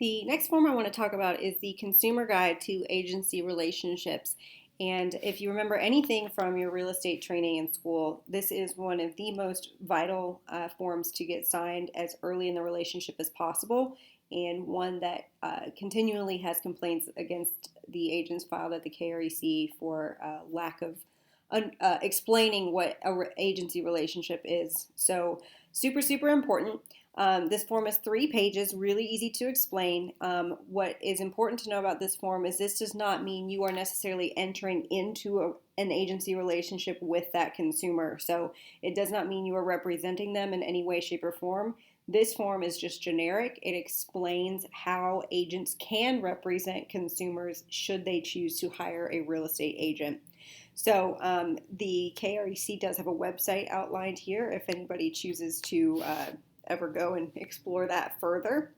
The next form I want to talk about is the Consumer Guide to Agency Relationships. And if you remember anything from your real estate training in school, this is one of the most vital forms to get signed as early in the relationship as possible, and one that continually has complaints against the agents filed at the KREC for lack of explaining what an agency relationship is. So super important. This form is 3 pages, really easy to explain. What is important to know about this form is this does not mean you are necessarily entering into an agency relationship with that consumer. So it does not mean you are representing them in any way, shape, or form. This form is just generic. It explains how agents can represent consumers should they choose to hire a real estate agent. So the KREC does have a website outlined here if anybody chooses to ever go and explore that further.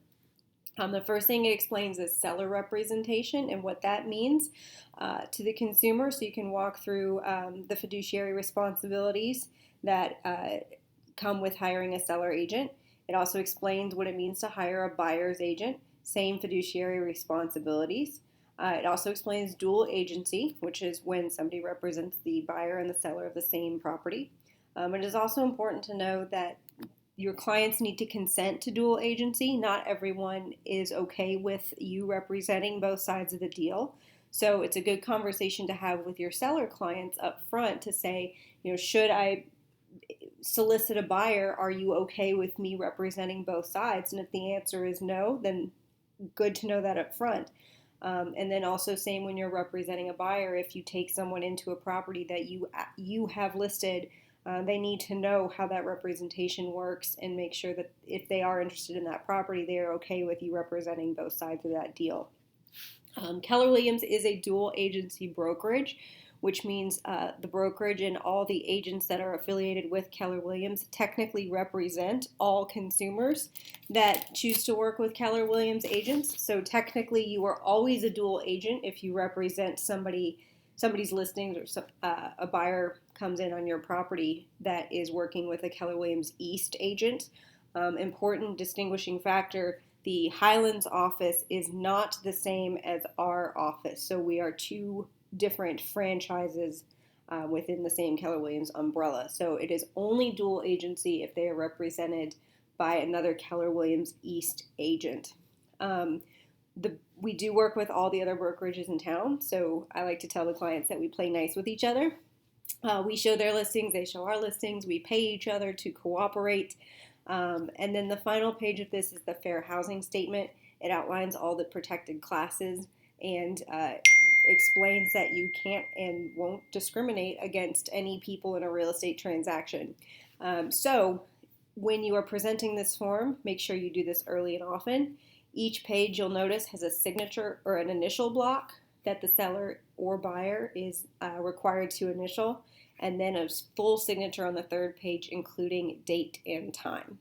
The first thing it explains is seller representation and what that means to the consumer. So you can walk through the fiduciary responsibilities that come with hiring a seller agent. It also explains what it means to hire a buyer's agent, same fiduciary responsibilities. It also explains dual agency, which is when somebody represents the buyer and the seller of the same property. It is also important to know that your clients need to consent to dual agency. Not everyone is okay with you representing both sides of the deal. So it's a good conversation to have with your seller clients up front to say, should I solicit a buyer? Are you okay with me representing both sides? And if the answer is no, then good to know that up front. And then also same when you're representing a buyer, if you take someone into a property that you have listed, they need to know how that representation works and make sure that if they are interested in that property, they are okay with you representing both sides of that deal. Keller Williams is a dual agency brokerage, which means the brokerage and all the agents that are affiliated with Keller Williams technically represent all consumers that choose to work with Keller Williams agents. So technically you are always a dual agent if you represent somebody's listings, or a buyer comes in on your property that is working with a Keller Williams East agent. Important distinguishing factor, the Highlands office is not the same as our office. So we are 2 different franchises within the same Keller Williams umbrella. So it is only dual agency if they are represented by another Keller Williams East agent. We do work with all the other brokerages in town, so I like to tell the clients that we play nice with each other. We show their listings, they show our listings, we pay each other to cooperate. And then the final page of this is the fair housing statement. It outlines all the protected classes and explains that you can't and won't discriminate against any people in a real estate transaction. So when you are presenting this form, make sure you do this early and often. Each page, you'll notice, has a signature or an initial block that the seller or buyer is required to initial, and then a full signature on the 3rd page, including date and time.